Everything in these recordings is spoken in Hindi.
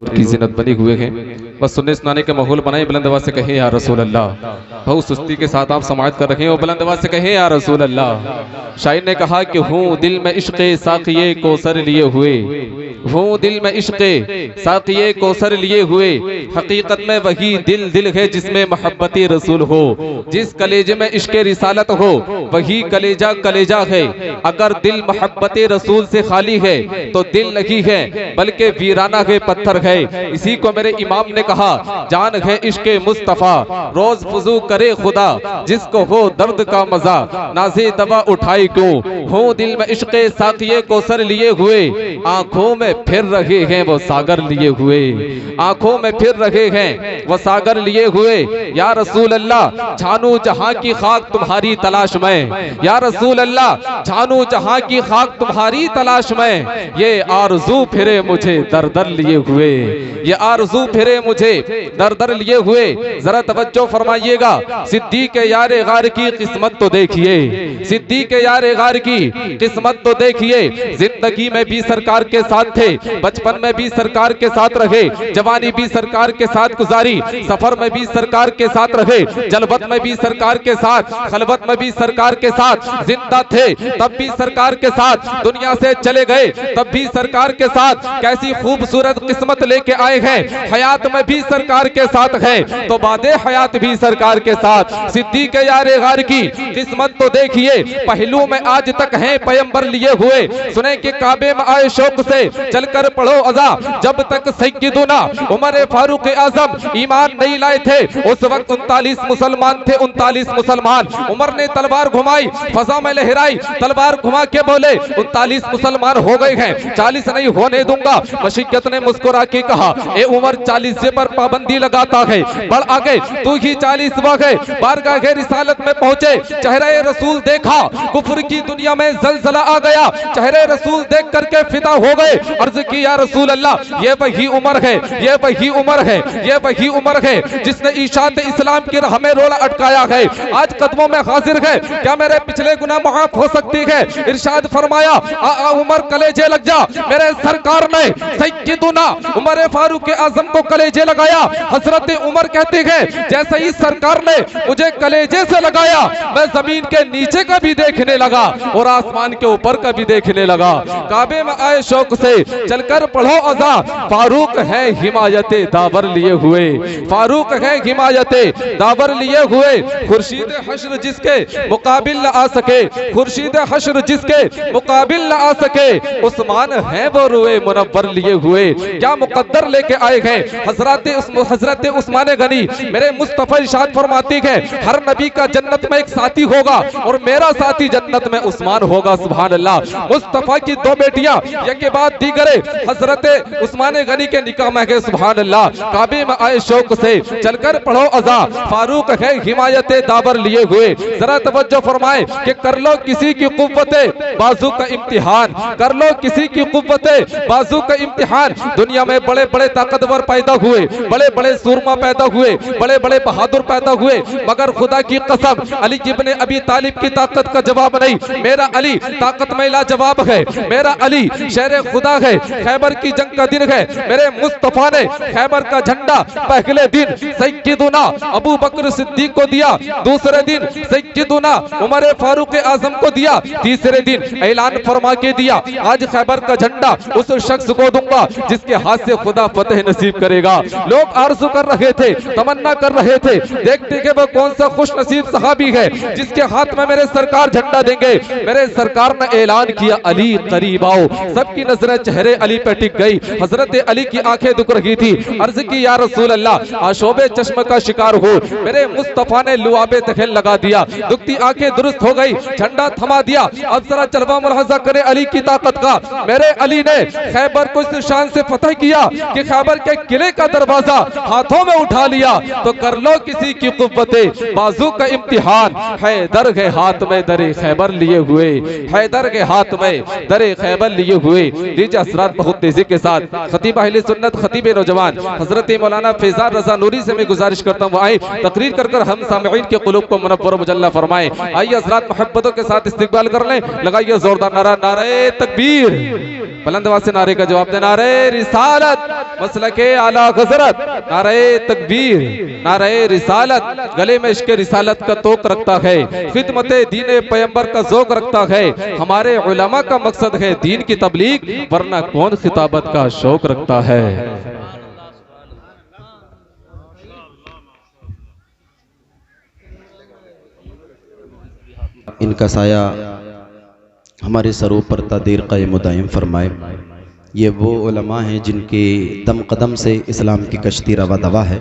की जिन्नत बनी हुए हैं। बस सुनने सुनाने के माहौल बनाए, बुलंद आवाज से कहें या रसूल अल्लाह। बहुत सुस्ती के साथ आप समाअत कर रहे हैं और बुलंद आवाज से कहें या रसूल अल्लाह। शायर ने कहा कि हूँ दिल में इश्क़े साक़िये कौसर लिए हुए, हूँ दिल में इश्क़े साक़िये कौसर लिए हुए, हकीकत में वही दिल दिल है जिसमें मोहब्बती रसूल हो। जिस कलेजे में इश्क़े रिसालत हो वही कलेजा कलेजा है। अगर दिल मोहब्बती रसूल से खाली है तो दिल नहीं है बल्कि वीराना है, पत्थर है। इसी को मेरे इमाम ने कहा, जान है इश्क़े मुस्तफ़ा रोज फुजू करे खुदा, जिसको हो दर्द का मजा नाज़े दवा उठाई क्यों। हो दिल में इश्क़े साक़िये कौसर लिए हुए, आंखों में फिर रहे हैं वो सागर लिए हुए, आंखों में फिर रहे हैं वो सागर लिए हुए। या रसूल अल्लाह जानू जहां की खाक तुम्हारी तलाश में, या रसूल अल्लाह जानू जहां की खाक तुम्हारी तलाश में। ये आरज़ू फिरे मुझे दर दर लिए हुए, ये आरज़ू फिरे मुझे दर दर लिए हुए। जरा तवज्जो फरमाइएगा, सिद्दीक़ यारे गार की किस्मत तो देखिए, सिद्दीक़ यारे गार की किस्मत तो देखिए। जिंदगी में भी सरकार के साथ थे, बचपन में भी सरकार के साथ रहे, जवानी भी सरकार के साथ गुजारी, सफर में भी सरकार के साथ रहे, जलवत में भी सरकार के साथ, खलवत में भी सरकार के साथ। जिंदा थे तब भी सरकार के साथ, दुनिया से चले गए तब भी सरकार के साथ। कैसी खूबसूरत किस्मत लेके आए हैं, हयात में भी सरकार के साथ है तो बादे हयात भी सरकार के साथ। सिद्दीक़ यारे गार की किस्मत तो देखिए, पहलू में आज तक हैं पैगंबर लिए हुए। सुने कि काबे में आए शौक से चलकर पढ़ो अज़ा, जब तक सैयदुना उमर फारूक आज़म ईमान नहीं लाए थे उस वक्त 39 मुसलमान थे, 39 मुसलमान। उमर ने तलवार घुमाई, फजा में लहराई, तलवार घुमा के बोले 39 मुसलमान हो गए हैं, 40 नहीं होने दूंगा। मशीकत ने मुस्कुरा के कहा, ए उमर 40 से पर पाबंदी लगाता है, बढ़ आगे तू ही 40 गए। बारगाह रिसालत में पहुंचे, चेहरे रसूल देखा, कुफ्र की दुनिया में जलजला आ गया। चेहरे रसूल देख करके फिदा हो गए, अर्ज की या रसूल अल्लाह ये वही उमर है, ये वही उमर है, ये वही उमर है जिसने ईशात इस्लाम की राह में रोला अटकाया है, आज कदमों में हाजिर है। क्या मेरे पिछले गुनाह माफ हो सकती है? इरशाद फरमाया, आ उमर कलेजे लग जा। मेरे सरकार ने सैयदुना उमर फारूक आजम को कलेजे लगाया। हजरत उमर कहती है, जैसे ही सरकार ने मुझे कलेजे से लगाया मैं जमीन के नीचे का भी देखने लगा और आसमान के ऊपर का भी देखने लगा। काबे में आए शौक से चलकर पढ़ो अज़ा, फारूक है हिमायते दावर लिए हुए, फारूक है हिमायते दावर लिए हुए। खुर्शीद हश्र जिसके मुकाबिल न आ सके, खुर्शीद हश्र जिसके मुकाबिल न आ सके, उस्मान है वो रुए मुनव्वर लिए हुए। क्या मुकद्दर लेके आए हैं हजरत उस्मान गनी। मेरे मुस्तफा इरशाद फरमाती है, हर नबी का जन्नत में एक साथी होगा और मेरा साथी जन्नत में उस्मान होगा। सुभान अल्लाह। मुस्तफा की दो बेटियां एक के बाद दीगरे हजरत उस्मान गनी के निकाह में है। सुभान अल्लाह। काबे में आए शौक से चलकर पढ़ो अज़ा, फारूक है हिमायते दावर लिए हुए। जरा तवज्जो फरमाए कि कर लो किसी की कुव्वते बाजू का इम्तिहान, कर लो किसी की कुव्वते बाजू का इम्तिहान। दुनिया में बड़े बड़े ताकतवर पैदा हुए, बड़े बड़े सूरमा पैदा हुए, बड़े बड़े बहादुर पैदा हुए, मगर खुदा की कसम अली इब्ने अबी तालिब की ताकत का जवाब नहीं। मेरा अली ताकत में लाजवाब है, मेरा अली शेर खुदा है। खैबर की जंग का दिन है, मेरे मुस्तफा ने खैबर का झंडा पहले दिन सैयदुना अबू बकर सिद्दीक को दिया, दूसरे दिन सैयदुना उमर फारूक आजम को दिया, तीसरे दिन ऐलान फरमा के दिया, आज खैबर का झंडा उस शख्स को दूंगा जिसके हाथ से खुदा फतेह नसीब करेगा। लोग आरज़ू कर रहे थे, तमन्ना कर रहे थे, देखते कि वो कौन सा खुश नसीब सहाबी है जिसके हाथ में मेरे सरकार झंडा देंगे। मेरे सरकार ने ऐलान किया, अली करीब आओ। सबकी नजरें चेहरे अली पे टिक गई। हजरत अली की आंखें दुख रही थी। अर्ज की या रसूल अल्लाह आशोबे चश्म का शिकार हो। मेरे मुस्तफा ने लुआबे दखल लगा दिया, दुखती आंखें दुरुस्त हो गई, झंडा थमा दिया। अब जरा जलवा मुलाहजा करे अली की ताकत का। मेरे अली ने खैबर को इस शान से फतह किया कि खैबर के किले का दरवाजा हाथों में उठा लिया। तो कर लो किसी की कुव्वते बाजू का इम्तिहान, हैदर के हाथ में दरे खैबर लिए हुए, हैदर के हाथ में दरे खैबर लिए हुए। लीजिए असरात बहुत तेजी के साथ खतीब अहले सुन्नत खतीब नौजवान हजरत मौलाना फैजान रजा नूरी से मैं गुजारिश करता हूँ, आए तकरीर कर कर हम सामईन के कुलूब को मुनव्वर मुजल्ला फरमाए। आइए हजरात मोहब्बतों के साथ इस्तिकबाल कर लें। लगाइए जोरदार नारा, नारे तकबीर। बुलंद आवाज से नारे का जवाब दे। नारे रिसालत मसलके आला हज़रत, नारे तकबीर, नारे रिसालत गले में इश्क रिसालत का तोक रखता है, खिदमत दीन पैगंबर का ज़ौक़ रखता है। हमारे उलमा का मकसद है दीन की तबलीग, वरना कौन खिताबत का शौक रखता है। इनका साया हमारे सरों पर तादीर क़ाइम दायम फरमाए। ये वो उलमा हैं जिनके दम कदम से इस्लाम की कश्ती रवा दवा है।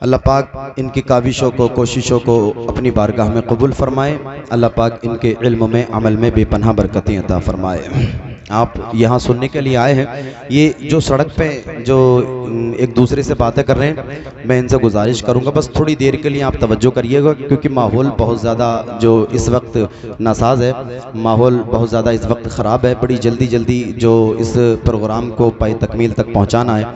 अल्लाह पाक इनकी काविशों को, कोशिशों को अपनी बारगाह में कबूल फरमाए। अल्लाह पाक इनके इल्म में, अमल में बेपनाह बरकतें अता फरमाए। आप यहाँ सुनने के लिए आए हैं, ये जो सड़क पे जो एक दूसरे से बातें कर रहे हैं, मैं इनसे गुजारिश करूँगा बस थोड़ी देर के लिए आप तवज्जो करिएगा, क्योंकि माहौल बहुत ज़्यादा जो इस वक्त नासाज है, माहौल बहुत ज़्यादा इस वक्त ख़राब है। बड़ी जल्दी जल्दी जो इस प्रोग्राम को पाई तकमील तक पहुँचाना है।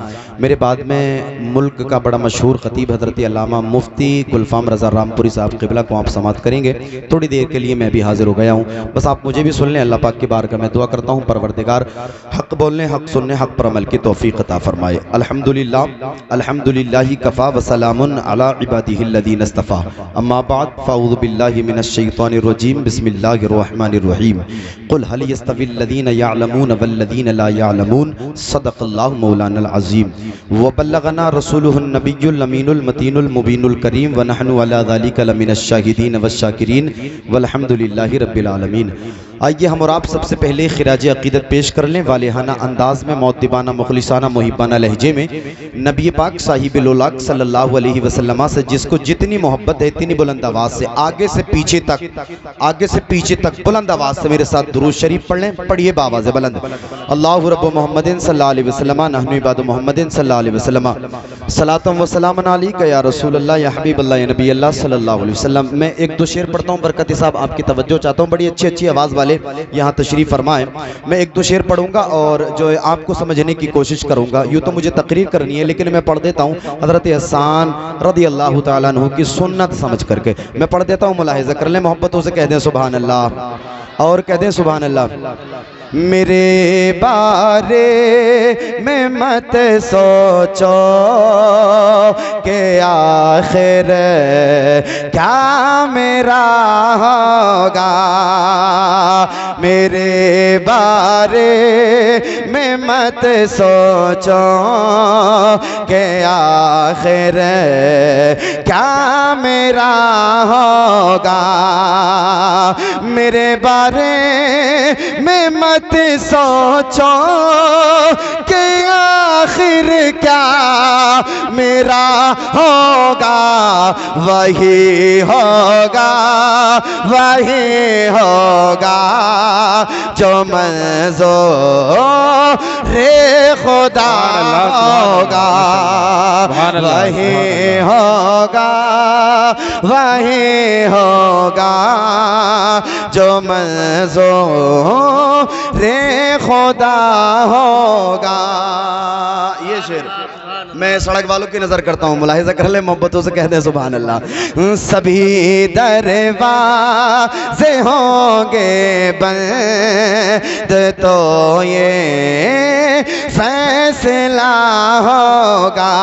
मेरे बाद में मुल्क का बड़ा मशहूर ख़तीब हज़रत अल्लामा मुफ्ती गुलफ़ाम रज़ा रामपुरी साहब क़िबला को आप समाअत करेंगे। थोड़ी देर के लिए मैं भी हाजिर हो गया हूँ, बस आप मुझे भी सुन लें। अल्लाह पाक की बारगाह में दुआ करता हूँ परवरदिगार हक़ बोलने, हक़ सुनने, हक़ पर अमल की तौफ़ीक़ अता फ़रमाए। अल्हम्दुलिल्लाह अल्हम्दुलिल्लाहि कफ़ा व सलामुन अला इबादिहिल्लज़ीना इस्तफ़ा, अम्मा बाद फ़अऊज़ु बिल्लाहि मिनश शैतानिर रजीम, बिस्मिल्लाहिर रहमानिर रहीम। क़ुल हल यस्तविल्लज़ीना यअलमून वल्लज़ीना ला यअलमून, सदक़ल्लाहु मौलानल अज़ीम व बल्लगना रसूलुहुन नबियुल अमीनुल मतीनुल मुबीनुल करीम व नहनु अला ज़ालिका लमिनश शाहिदीन वश्शाकिरीन वल्हम्दुलिल्लाहि रब्बिल आलमीन। आइए हम और आप सबसे पहले खिराज अक़ीदत पेश कर लें वालिहाना अंदाज में, मौद्दिबाना, मुखलिसाना, मुहिब्बाना लहजे में। नबी पाक साहिबुल उलाक सल्लल्लाहु अलैहि वसल्लम से जिसको जितनी मोहब्बत है, इतनी बुलंद आवाज़ से आगे से पीछे तक, आगे से पीछे तक बुलंद आवाज़ से मेरे साथ दुरूद शरीफ पढ़ लें। पढ़िए बावाज़ बुलंद। अल्लाहु रब्बु मुहम्मदिन सल्लल्लाहु अलैहि वसल्लम, नहनु इबादु मुहम्मदिन सल्लल्लाहु अलैहि वसल्लम, सलातम व सलामन अलैका या रसूलल्लाह या हबीबल्लाह या नबी अल्लाह सल्लल्लाहु अलैहि वसल्लम। मैं एक दो शेर पढ़ता हूँ, बरकत साहब आपकी तवज्जो चाहता हूँ, बड़ी अच्छी अच्छी आवाज़ वाले यहाँ तशरीफ फरमाएं। मैं एक दो शेर पढ़ूंगा और जो है आपको समझने की कोशिश करूंगा। यूँ तो मुझे तकरीर करनी है, लेकिन मैं पढ़ देता हूँ हज़रत हसन रज़ी अल्लाह तआला अन्हु की सुन्नत समझ करके मैं पढ़ देता हूँ। मुलाहिज़ा कर लें, मोहब्बतों से कह दें सुभान अल्लाह और कह दें सुभान अल्लाह। मेरे बारे में मत सोचो कि आखिर क्या मेरा होगा, मेरे बारे में मत सोचो कि आखिर क्या मेरा होगा, मेरे बारे में मत सोचो कि आखिर क्या मेरा होगा, वही होगा, वही होगा जो मंज़ूर रे खुदा होगा, वही होगा, वही होगा जो मंज़ूर रे खुदा होगा। ये शेर मैं सड़क वालों की नजर करता हूँ, मुलाहिज़ा कर ले, मोहब्बतों से कहते हैं सुभान अल्लाह। सभी दरवाज़े होंगे बंद तो ये फैसला होगा,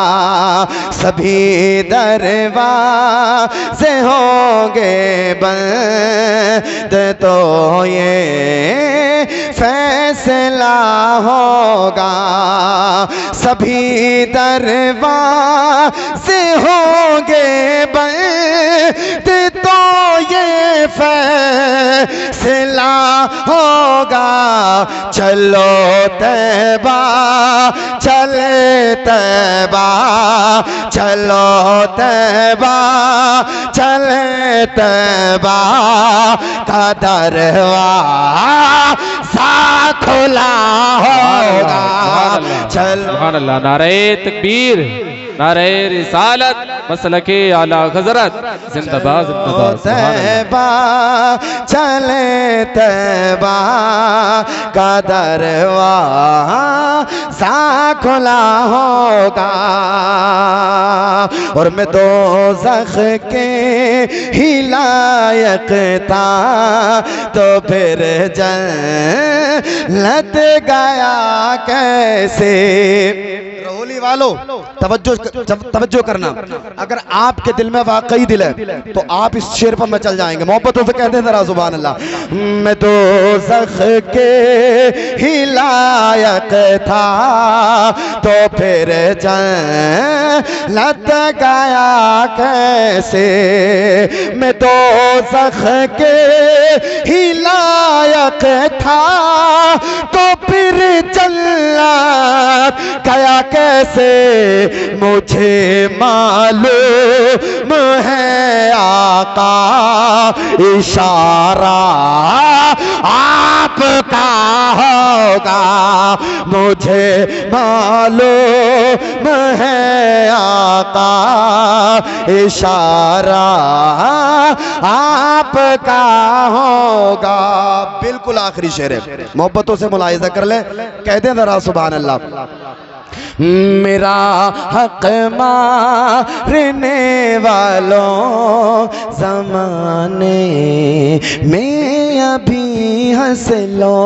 सभी दरवाज़े होंगे बंद तो ये फैसला होगा, सभी दरवाज़े होंगे बंद तो ये फैसला होगा। चलो तैबा चले तैबा, चलो तैबा चले तैबा का दरवाज़ा खुला होगा। चलो सुभान अल्लाह। नारे तकबीर, नारे रिसालत, मसलके आला हज़रत, जिंदाबाद जिंदाबाद। तैबा चले तैबा का दरवाज़ा खुला होगा, और मैं दोज़ख के ही लायक था, तो फिर जन्नत गया कैसे। रहोली वालों तवज्जो करना, अगर आपके दिल में वाकई दिल है तो आप इस शेर पर में चल जाएंगे। मोहब्बतों से कहते हैं जरा सुभान अल्लाह। मैं दोज़ख के ही लायक था, तो फिर जन्नत गया कैसे। मैं दोज़ख के ही लायक था, तो फिर जन्नत गया कैसे। मुझे मालूम है आका इशारा आपका होगा, मुझे मालूम है आका इशारा आपका होगा। बिल्कुल आखिरी शेर है, मोहब्बतों से मुलाहिजा कर ले, कहते हैं जरा सुभान अल्लाह। मेरा हक मारने वालों ज़माने में अभी हंस लो।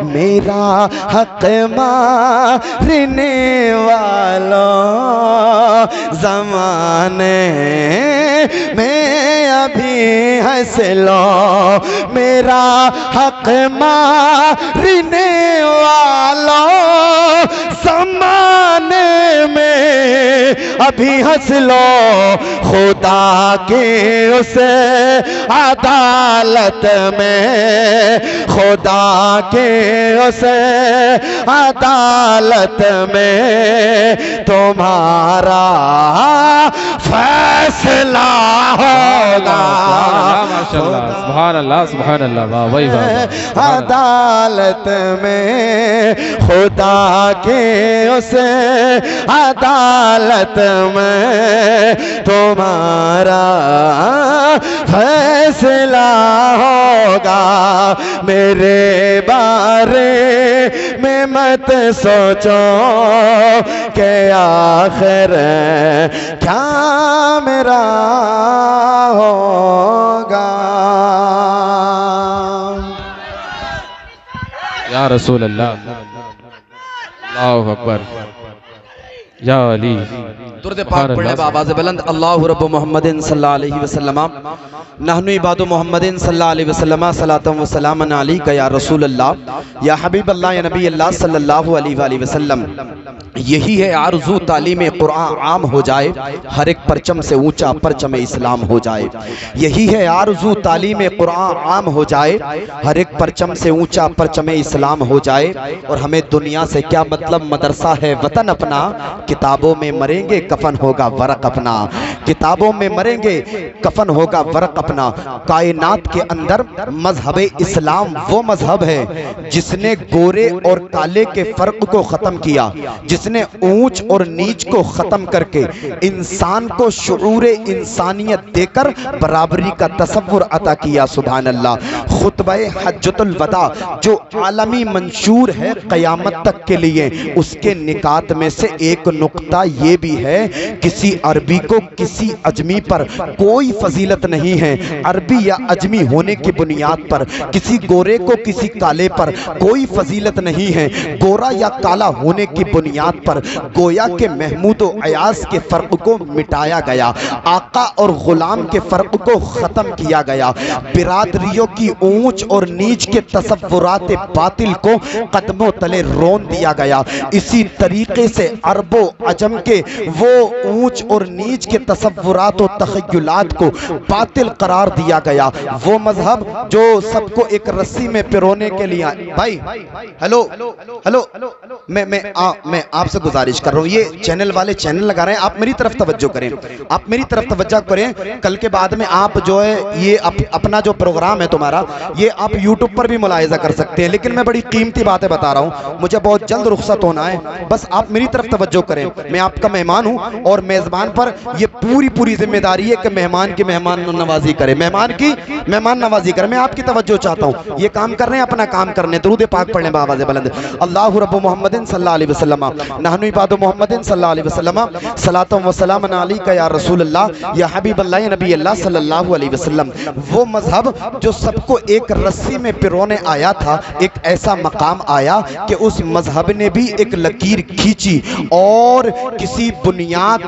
मेरा हक मारने वालों ज़माने में अभी हंस लो। मेरा हक मारने वालों ज़माने में अभी हंस लो। खुदा के उस अदालत में, खुदा के उस अदालत में तुम्हारा फैसला होगा। सुभान अल्लाह सुभान अल्लाह, वाह वही अदालत में खुदा के उस अदालत में तुम्हारा फैसला होगा। मेरे बारे में मत सोचो कि आखिर क्या मेरा होगा। या रसूल अल्लाह, अल्लाहु अकबर, या अली। दुरूद पाक पढ़े आवाज़ बुलंद। अल्लाहु रब्बु मुहम्मदिन सल्लल्लाहु अलैहि वसल्लम नहनु इबादु मुहम्मदिन सल्लल्लाहु अलैहि वसल्लम सलातन व सलामन अलैका या रसूल अल्लाह या हबीब अल्लाह या नबी अल्लाह सल्लल्लाहु अलैहि वसल्लम। यही है आरज़ू तालीम कुरान आम हो जाए, हर एक परचम से ऊंचा परचम इस्लाम हो जाए। यही है आरज़ू तालीम कुरान आम हो जाए, हर एक परचम से ऊंचा परचम इस्लाम हो जाए। और हमें दुनिया से क्या मतलब, मदरसा है वतन अपना, किताबों में मरेंगे कफन होगा वरक अपना। किताबों में मरेंगे कफन होगा वरक अपना। कायनात के अंदर मजहब इस्लाम वो मजहब है जिसने गोरे और काले के फर्क को खत्म किया, जिसने ऊंच और नीच को खत्म करके इंसान को शुऊर इंसानियत देकर बराबरी का तसव्वुर अता किया। सुभान अल्लाह। खुतबा हज्जतुल वदा जो आलमी मंशूर है क़यामत तक के लिए, उसके निकात में से एक नुक्ता ये भी है, किसी अरबी को किसी अजमी पर कोई फजीलत नहीं है। अरबी या अजमी होने की बुनियाद पर किसी गोरे को किसी काले पर कोई फजीलत नहीं है। गोरा या काला होने की बुनियाद पर गोया के महमूद और अयास के फर्क को मिटाया गया, आका और गुलाम के फर्क को खत्म किया गया, बिरादरियों की ऊंच और नीच के तसव्वुरात बातिल को कदमों तले रोन दिया गया। इसी तरीके से अरबो अजम के वो ऊंच और नीच के तसव्वुरात और तखय्युलात को बातिल करार दिया गया। वो मजहब जो सबको एक रस्सी में पिरोने के लिए। भाई हेलो हेलो, मैं आपसे गुजारिश कर रहा हूँ, ये चैनल वाले चैनल लगा रहे हैं, आप मेरी तरफ तवज्जो करें, आप मेरी तरफ तवज्जो करें। कल के बाद में आप जो है ये अपना जो प्रोग्राम है तुम्हारा, ये आप यूट्यूब पर भी मुलाहिजा कर सकते हैं। लेकिन मैं बड़ी कीमती बातें बता रहा हूँ, मुझे बहुत जल्द रुखसत होना है, बस आप मेरी तरफ तवज्जो करें। मैं आपका मेहमान हूँ, हूँ और मेज़बान पर ये पूरी जिम्मेदारी है कि मेहमान की मेहमान नवाजी करे, मेहमान की मेहमान नवाजी करे। मैं आपकी तवज्जो चाहता हूँ, ये काम कर रहे हैं, अपना काम करने, दरूद पाक पढ़ने बावाज़ बुलंद। अल्लाहु रब्बु मुहम्मदिन सल्लल्लाहु अलैहि वसल्लम नहनु इबादु मुहम्मदिन सल्लल्लाहु अलैहि वसल्लम सलातु व सलाम अलैका या रसूल अल्लाह या हबीबल्लाह या नबी अल्लाह सल्लल्लाहु अलैहि वसल्लम। वो मजहब जो सबको एक रस्सी में पिरोने आया था, एक ऐसा मकाम आया कि उस मजहब ने भी एक लकीर खींची और किसी बुनियाद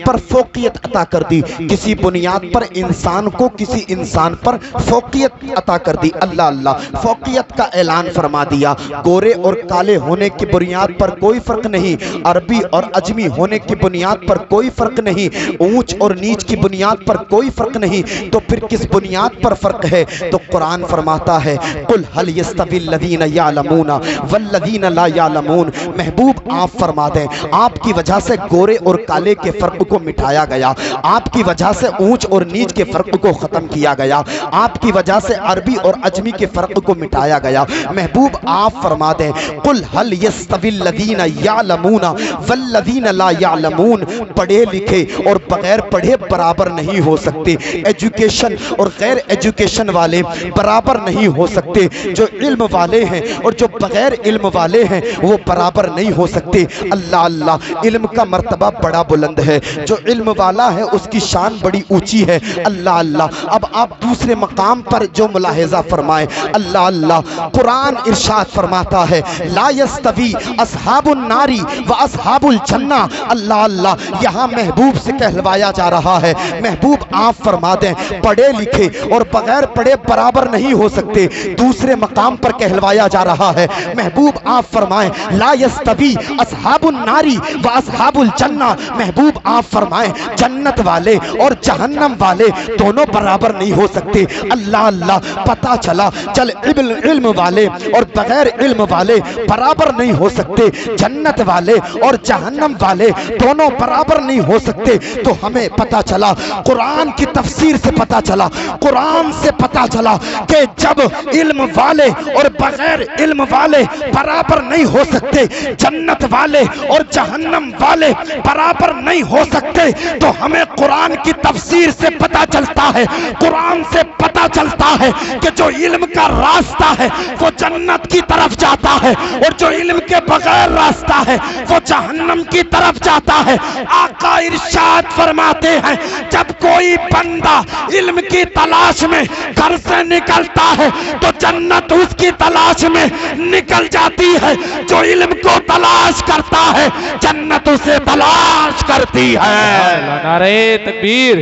पर फौकियत अता कर दी, किसी बुनियाद पर इंसान को किसी इंसान पर फौकियत अता कर दी। अल्लाह अल्लाह, फौकियत का ऐलान फरमा दिया। गोरे और काले होने की बुनियाद पर कोई फर्क नहीं, अरबी और अजमी होने की बुनियाद पर कोई फर्क नहीं, ऊंच और नीच की बुनियाद पर कोई फर्क नहीं, तो फिर किस बुनियाद पर फर्क है? तो कुरान फरमाता है कुल हल यस्तविल लदीना यालमूना वल्लदीना ला यालमून। महबूब आप फरमा दें, आपकी वजह से गोरे और काले के फर्क को मिटाया गया, आपकी वजह से ऊंच और नीच के फर्क को खत्म किया गया, आपकी वजह से अरबी और अजमी के फर्क को मिटाया गया। महबूब आप फरमा दें कुल हल यस्तविल लदीना यालमूना वल्लदीना ला यालमून। पढ़े लिखे और बगैर पढ़े बराबर नहीं हो सकते, एजुकेशन और गैर एजुकेशन वाले बराबर नहीं हो सकते, जो इल्म वाले हैं और जो बगैर इल्म वाले हैं वो बराबर नहीं हो सकते। अल्लाह अल्लाह, इल्म का मर्तबा बड़ा बुलंद है, जो इल्म वाला है उसकी शान बड़ी ऊंची है। अल्लाह अल्लाह, अब आप दूसरे मकाम पर जो मुलाहिजा फरमाएं, अल्लाह अल्लाह, कुरान इरशाद फरमाता है ला यस्तवी अस्हाबुन नारी व अस्हाबुल जन्ना। अल्लाह अल्लाह, यहाँ महबूब से कहलवाया जा रहा है, महबूब आप फरमा दें पढ़े लिखे और बगैर पढ़े बराबर नहीं हो सकते। दूसरे मकाम पर कहलवाया जा रहा है, महबूब आप फरमाएं ला यस्तवी अस्हाबुन नारी व अस्हाबुल जन्ना। महबूब आप फरमाएं जन्नत वाले और जहन्नम वाले दोनों बराबर नहीं हो सकते। अल्लाह अल्लाह, पता चला चल इल्म वाले और बगैर इल्म वाले बराबर नहीं हो सकते, जन्नत वाले और जहन्नम वाले दोनों बराबर नहीं हो सकते। तो हमें पता चला, कुरान की तफसीर से पता चला, कुरान से पता चला कि जब इल्म वाले और बगैर इल्म वाले बराबर नहीं हो सकते, जन्नत वाले और जहन्नम वाले बराबर नहीं हो सकते, तो हमें कुरान की तफसीर से पता चलता है, कुरान से पता चलता है कि जो इल्म का रास्ता है वो जन्नत की तरफ जाता है और जो इल्म के बगैर रास्ता है वो जहन्नम की तरफ जाता है। आका इरशाद फरमाते हैं जब कोई बंदा इल्म की तलाश में घर से निकलता है तो जन्नत उसकी तलाश में निकल जाती है, जो इल्म को तलाश करता है जन्नत उसे तलाश करती है। नारे तकबीर,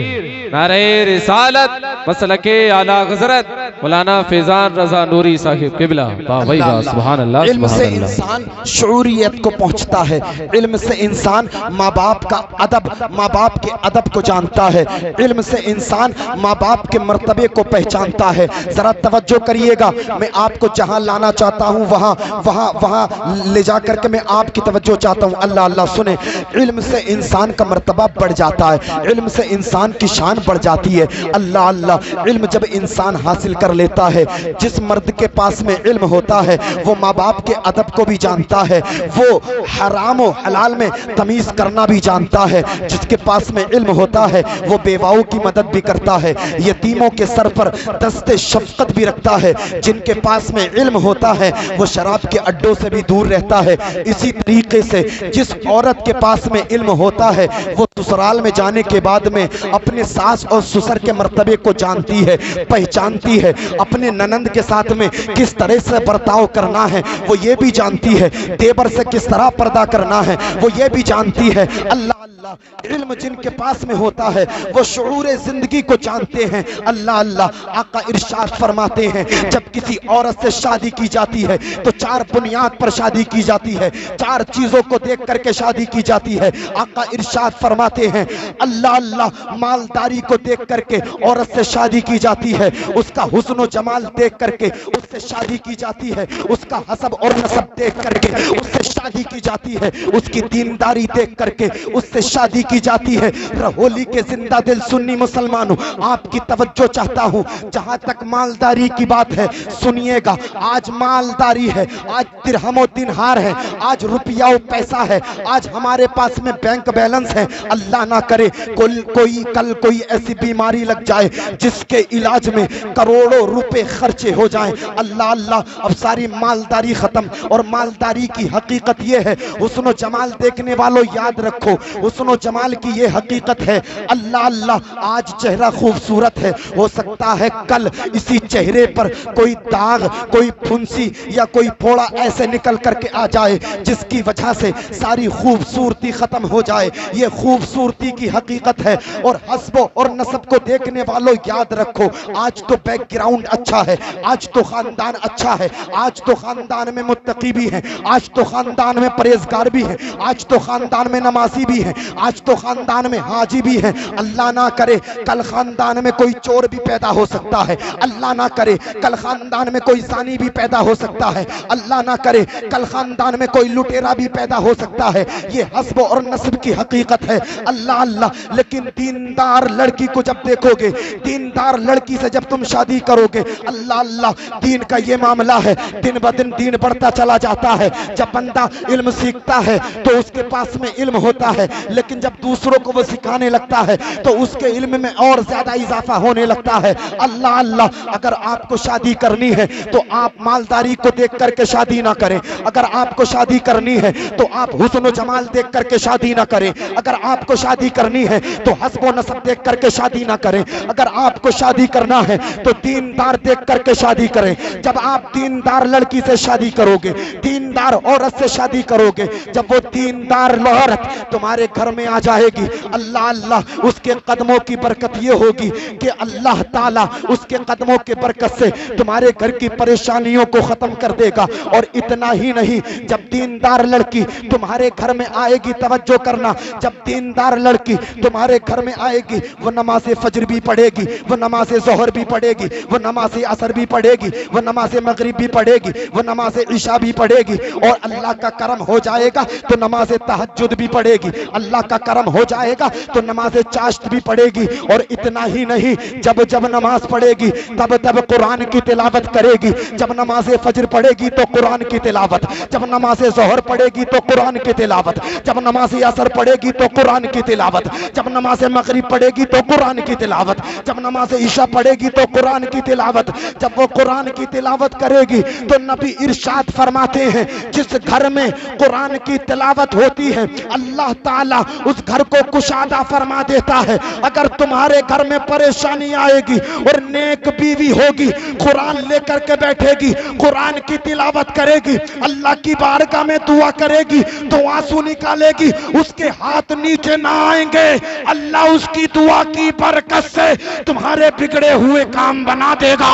नारे रिसालत, मसलके आला हज़रत मौलाना फैजान रजा नूरी साहिब किबला। वाह भाई वाह, सुभान अल्लाह। इल्म से इंसान शऊरियत को पहुंचता है, इल्म से इंसान माँ बाप का अदब, माँ बाप के अदब को जानता है, इल्म से इंसान माँ बाप के मर्तबे को पहचानता है। जरा तवज्जो करिएगा, मैं आपको जहां लाना चाहता हूं वहां वहां वहां ले जा करके मैं आपकी तवज्जो चाहता हूं। अल्लाह अल्लाह, सुने, इल्म से इंसान का मर्तबा बढ़ जाता है, इल्म से इंसान की शान बढ़ जाती है। अल्लाह अल्लाह, इल्म जब इंसान हासिल कर लेता है, जिस मर्द के पास में इल्म होता है वो माँ बाप के अदब को भी जानता है, वो हराम और हलाल में तमीज करना भी जानता है। जिसके पास में इल्म होता है वो बेवाओं की मदद भी करता है, यतीमों के सर पर दस्ते शफकत भी रखता है। जिनके पास में इल्म होता है वो शराब के अड्डों से भी दूर रहता है। इसी तरीके से जिस औरत के पास में इल्म होता है वो ससुराल में जाने के बाद में अपने सास और ससुर के मर्तबे को जानती है, पहचानती है, अपने ननंद के साथ में किस तरह से बर्ताव करना है वो ये भी जानती है, देवर से किस तरह पर्दा करना है वो ये भी जानती है। अल्लाह अल्लाह, इल्म जिनके पास में होता है वो शऊर जिंदगी को जानते हैं। अल्लाह अल्लाह, आका इरशाद फरमाते हैं जब किसी औरत से शादी की जाती है तो चार बुनियाद पर शादी की जाती है, चार चीजों को देख करके शादी की जाती है। आका इरशाद फरमाते हैं अल्लाह अल्लाह, मालदारी को देख करके औरत से शादी की जाती है, उसका हुस्न और जमाल देख करके उससे शादी की जाती है, उसका हसब और नसब देख करके उससे शादी की जाती है, उसकी दीनदारी देख करके उससे शादी की जाती है। रहोली के जिंदा दिल सुन्नी मुसलमानों, आपकी तवज्जो चाहता हूँ। जहां तक मालदारी की बात है, सुनिएगा, आज मालदारी है, आज दिरहमो दिनहार है, आज रुपया पैसा है, आज हमारे पास में बैंक बैलेंस है। अल्लाह ना करे कल कोई ऐसी बीमारी लग जाए जिसके इलाज में करोड़ों रुपए खर्चे हो जाएं। अल्लाह अल्लाह, अब सारी मालदारी खत्म। और मालदारी की हकीकत यह है, हुस्न जमाल देखने वालों याद रखो, हुस्न जमाल की ये हकीकत है। अल्लाह अल्लाह, आज चेहरा खूबसूरत है, हो सकता है कल इसी चेहरे पर कोई दाग, कोई फुंसी या कोई फोड़ा ऐसे निकल करके आ जाए जिसकी वजह से सारी खूबसूरती खत्म हो जाए। ये खूबसूरती की हकीकत है। और हस्बो और नसब को देखने वालों याद रखो, आज तो बैकग्राउंड अच्छा है, आज तो खानदान अच्छा है, आज तो खानदान में मुत्तकी भी है, आज तो खानदान में परहेजगार भी है, आज तो खानदान में नमाजी भी है, आज तो खानदान में हाजी भी है। अल्लाह ना करे कल खानदान में कोई चोर भी पैदा हो सकता है। अल्लाह ना करे कल खानदान में कोई जानी भी पैदा हो सकता है। अल्लाह ना करे कल खानदान में कोई लुटेरा भी पैदा हो सकता है। ये हस्ब और नस्ब की हकीकत है। अल्लाह अल्लाह, लेकिन दीनदार लड़की को जब देखोगे, दीनदार लड़की से जब तुम शादी करोगे, अल्लाह अल्लाह, दीन का ये मामला है, दिन ब दिन दीन बढ़ता चला जाता है। जब बंदा इल्म सीखता है तो उसके पास में इल्म होता है, लेकिन जब दूसरों को वो सिखाने लगता है तो उसके इल्म में और ज्यादा इजाफा होने लगता है। अल्लाह अल्लाह, अगर आपको शादी करनी है तो आप मालदारी को देख करके शादी ना करें। अगर आपको शादी करनी है तो आप हुस्न जमाल देख करके शादी ना करें। अगर आपको शादी करनी है तो हस्ब और नसब देख करके शादी ना करें। अगर आपको शादी करना है तो दीनदार देख करके शादी करें। जब आप दीनदार लड़की से शादी करोगे, दीनदार औरत से शादी करोगे, जब वो दीनदार औरत तुम्हारे घर में आ जाएगी, अल्लाह अल्लाह, उसके कदमों की बरकत ये होगी कि अल्लाह ताला उसके कदमों के बरकत से तुम्हारे घर की परेशानियों को खत्म कर देगा। और इतना ही नहीं, जब दीनदार लड़की तुम्हारे घर में आएगी, तवज्जो करना, जब दीनदार लड़की तुम्हारे घर में आएगी, वो नमाज फजर भी पढ़ेगी, वो नमाज जोहर भी पढ़ेगी, वो नमाज असर भी पढ़ेगी, वो नमाज मगरिब भी पढ़ेगी, वो नमाज इशा भी पढ़ेगी, और अल्लाह का करम हो जाएगा तो नमाज तहज्जुद भी पढ़ेगी, अल्लाह का करम हो जाएगा तो नमाज चाश्त भी पढ़ेगी। और इतना ही नहीं, जब जब नमाज पढ़ेगी तब तब कुरान की तिलावत करेगी। जब नमाज फजर पढ़ेगी तो कुरान की तिलावत, जब नमाज जोहर पढ़ेगी तो कुरान की तिलावत, जब नमाज असर पढ़ेगी तो कुरान की तिलावत, जब नमाज मगरिब पढ़ेगी तो कुरान की तिलावत, जब नमाज ईशा पढ़ेगी तो कुरान की तिलावत। जब वो कुरान की तिलावत करेगी तो नबी इरशाद फरमाते हैं, जिस घर में कुरान की तिलावत होती है अल्लाह ताला उस घर को कुशादा फरमा देता है। अगर तुम्हारे घर में परेशानी आएगी और नेक बीवी होगी, कुरान लेकर के बैठेगी, कुरान की तिलावत करेगी, अल्लाह की बारगाह में दुआ करेगी तो आंसू निकालेगी, उसके हाथ नीचे ना आएंगे, अल्लाह उसकी दुआ की बरकत से तुम्हारे बिगड़े हुए काम बना देगा।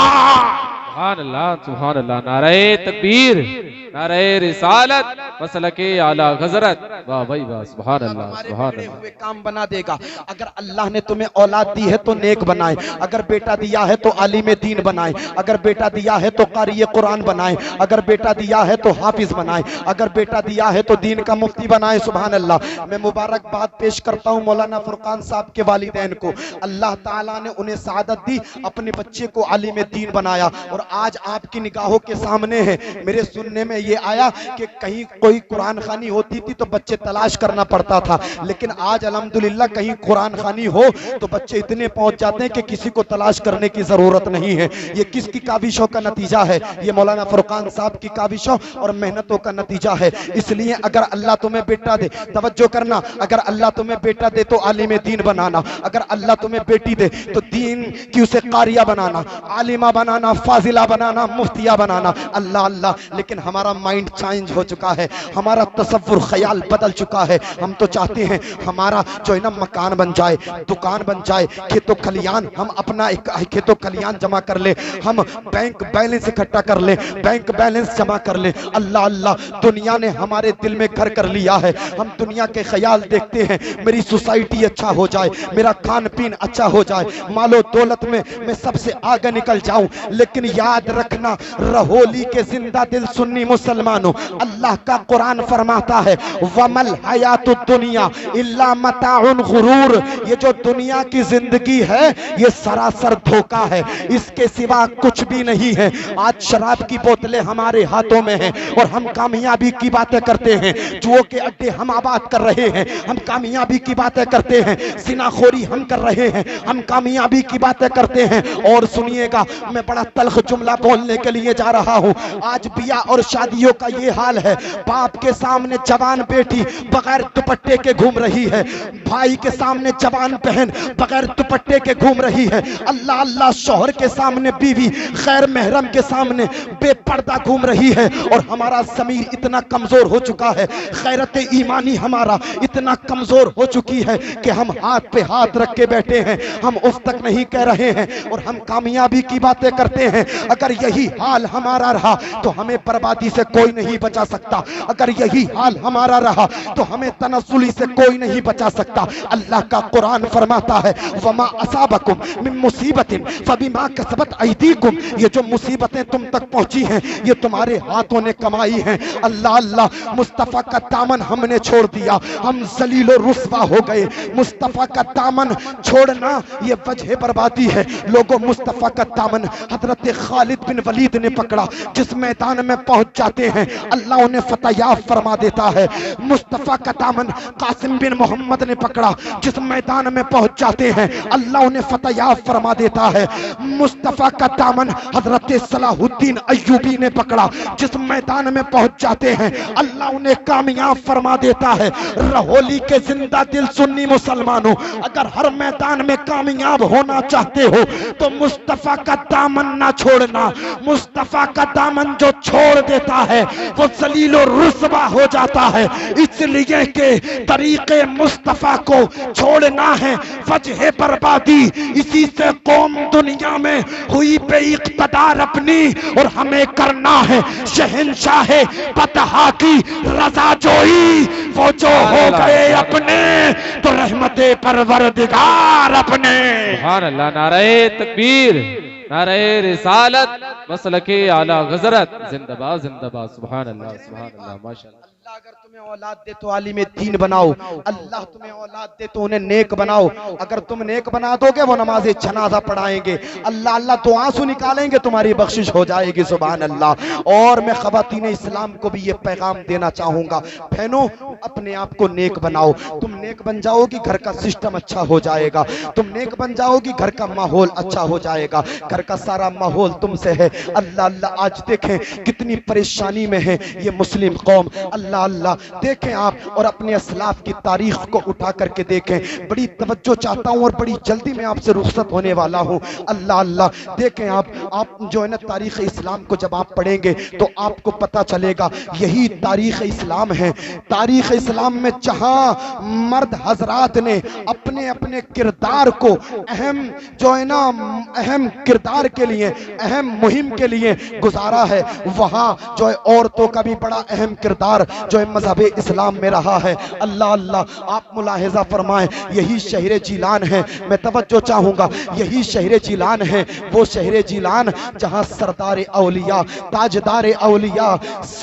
सुभान अल्लाह, सुभान अल्लाह, नारे तकबीर, नारे रिसालत, मसलके आला हज़रत, वाह भाई वाह, सुभान अल्लाह, सुभान अल्लाह। हुए काम बना देगा। अगर अल्लाह ने तुम्हें औलाद दी है तो नेक बनाए, अगर बेटा दिया है तो आलिम दीन बनाए, अगर बेटा दिया है तो कारी कुरान बनाए, अगर बेटा दिया है तो हाफिज बनाए, अगर बेटा दिया है तो दीन का मुफ्ती बनाए। सुभान अल्लाह। मैं मुबारकबाद पेश करता हूँ मौलाना फुरकान साहब के वालिदैन को, अल्लाह ताला ने उन्हें सआदत दी, अपने बच्चे को आलिम दीन बनाया। और आज आपकी निगाहों के सामने है। मेरे सुनने में ये आया कि कहीं कोई कुरान खानी होती थी तो बच्चे तलाश करना पड़ता था, लेकिन आज अल्हम्दुलिल्लाह कहीं कुरान खानी हो तो बच्चे इतने पहुंच जाते हैं कि किसी को तलाश करने की जरूरत नहीं है। ये किसकी काविशों का नतीजा है? ये मौलाना फुरकान साहब की काविशों और मेहनतों का नतीजा है। इसलिए अगर अल्लाह तुम्हें बेटा दे, तवज्जो करना, अगर अल्लाह तुम्हें बेटा दे तो आलिम दीन बनाना, अगर अल्लाह तुम्हें बेटी दे तो दीन की उसे कारिया बनाना, आलिमा बनाना, फाजिला बनाना, मुफ्तिया बनाना। अल्लाह अल्लाह। लेकिन हमारा माइंड चेंज हो चुका है, हमारा तसव्वुर ख्याल बदल चुका है। हम तो चाहते हैं हमारा जो है ना मकान बन जाए, दुकान बन जाए, खेतों खलियान, हम अपना एक खेतों खलियान जमा कर ले, हम बैंक बैलेंस इकट्ठा कर ले, बैंक बैलेंस जमा कर ले। अल्लाह अल्लाह। दुनिया ने हमारे दिल में घर कर लिया है, हम दुनिया के ख्याल देखते हैं, मेरी सोसाइटी अच्छा हो जाए, मेरा खान पीन अच्छा हो जाए, मालो दौलत में मैं सबसे आगे निकल जाऊं। लेकिन याद रखना, रहोली के जिंदा दिल सुन्नी मुसलमानों, अल्लाह का कुरान फरमाता है वमल हयातुद दुनिया इल्ला मताउन गुरूर, ये जो दुनिया की जिंदगी है ये सरासर धोखा है, इसके सिवा कुछ भी नहीं है। आज शराब की बोतलें हमारे हाथों में हैं और हम कामयाबी की बातें करते हैं, जुओं के अड्डे हम आबाद कर रहे हैं, हम कामयाबी की बातें करते हैं, सिनाखोरी हम कर रहे हैं, हम कामयाबी की बातें करते हैं। और सुनिएगा, मैं बड़ा तल्ख जुमला बोलने के लिए जा रहा हूं। आज ब्याह और शादियों का ये हाल है, बाप के सामने जवान बेटी बगैर दुपट्टे के घूम रही है, भाई के सामने जवान बहन बगैर दुपट्टे के घूम रही है, अल्लाह अल्लाह शौहर के सामने बीवी गैर महरम के सामने बेपर्दा घूम रही है। और हमारा ज़मीर इतना कमजोर हो चुका है, गैरत ईमानी हमारा इतना कमजोर हो चुकी है कि हम हाथ पे हाथ रख के बैठे हैं, हम उफ तक नहीं कह रहे हैं और हम कामयाबी की बातें करते हैं। अगर यही हाल हमारा रहा तो हमें बर्बादी से कोई नहीं बचा सकता, अगर यही हाल हमारा रहा तो हमें तनस्सुली से कोई नहीं बचा सकता। अल्लाह का कुरान फरमाता है वमा असाबकुम मिन मुसीबतिन फबिमा कसबत अयदीकुम, ये जो मुसीबतें तुम तक पहुंची हैं ये तुम्हारे हाथों ने कमाई हैं। अल्लाह अल्लाह, मुस्तफ़ा का दामन हमने छोड़ दिया, हम जलीलो रुस्वा हो गए। मुस्तफ़ा का दामन छोड़ना ये वजह बर्बादी है। लोगों, मुस्तफ़ा का दामन हजरत खालिद बिन वलीद ने पकड़ा, जिस मैदान में पहुंच जाते हैं अल्लाह उन्हें फतयाब फरमा देता है। मुस्तफ़ा का दामन कासिम बिन मोहम्मद ने पकड़ा, जिस मैदान में पहुंच जाते हैं अल्लाह उन्हें फतयाब फरमा देता है। मुस्तफ़ा का दामन हजरत सलाहुद्दीन अय्यूबी ने पकड़ा, जिस मैदान में पहुंच जाते हैं अल्लाह उन्हें कामयाब फरमा देता है। रहोली के जिंदा दिल सुन्नी मुसलमानों, अगर हर मैदान में कामयाब होना चाहते हो तो मुस्तफ़ा का दामन ना छोड़ना। मुस्तफ़ा का दामन जो छोड़ देता है वो जलीलो रुस्वा हो जाता है। इसलिए के तरीके मुस्तफ़ा को छोड़ना है वजह बर्बादी, इसी से कौम दुनिया में हुई बेइक़्तिदार अपनी, और हमें करना है शहंशाह पतहा की रज़ाजोई। वो जो हो गए अपने तो रहमते परवरदिगार अपने। सुभान अल्लाह, नारे तकबीर, नारे रिसालत, मसलके आला गजरत, जिंदाबाद जिंदाबाद। सुभान अल्लाह, सुभान अल्लाह, माशाअल्लाह। अल्लाह अगर तुम्हें औलाद दे तो आलिम दीन बनाओ, अल्लाह तुम्हें औलाद दे तो उन्हें नेक बनाओ। अगर तुम नेक बना दोगे वो नमाज जनाजा पढ़ाएंगे, अल्लाह अल्लाह तो आंसू निकालेंगे, तुम्हारी बख्शिश हो जाएगी। सुभान अल्लाह। और मैं ख़वातीन इस्लाम को भी ये पैगाम देना चाहूंगा, बहनों अपने आप को नेक बनाओ। तुम नेक बन जाओगी घर का सिस्टम अच्छा हो जाएगा, तुम नेक बन जाओगी घर का माहौल अच्छा हो जाएगा, घर का सारा माहौल तुमसे है। अल्लाह अल्लाह, आज देखें कितनी परेशानी में है ये मुस्लिम कौम। अल्लाह अल्लाह, देखें आप और अपने असलाफ की तारीख को उठा करके देखें। बड़ी तवज्जो चाहता हूँ और बड़ी जल्दी मैं आपसे रुखसत होने वाला हूँ। अल्लाह अल्लाह, देखें आप जो है ना तारीख इस्लाम को जब आप पढ़ेंगे तो आपको पता चलेगा यही तारीख इस्लाम है। तारीख इस्लाम में जहाँ मर्द हजरात ने अपने अपने किरदार को अहम जो है ना अहम किरदार के लिए, अहम मुहिम के लिए गुजारा है, वहाँ जो है औरतों का भी बड़ा अहम किरदार जो है मजहब इस्लाम में रहा है। अल्लाह अल्लाह, आप मुलाहिजा फरमाएं, यही शहर जीलान है। मैं तवज्जो चाहूंगा, यही शहर जीलान है, वो शहर जीलान जहां सरदार औलिया, ताजदार औलिया,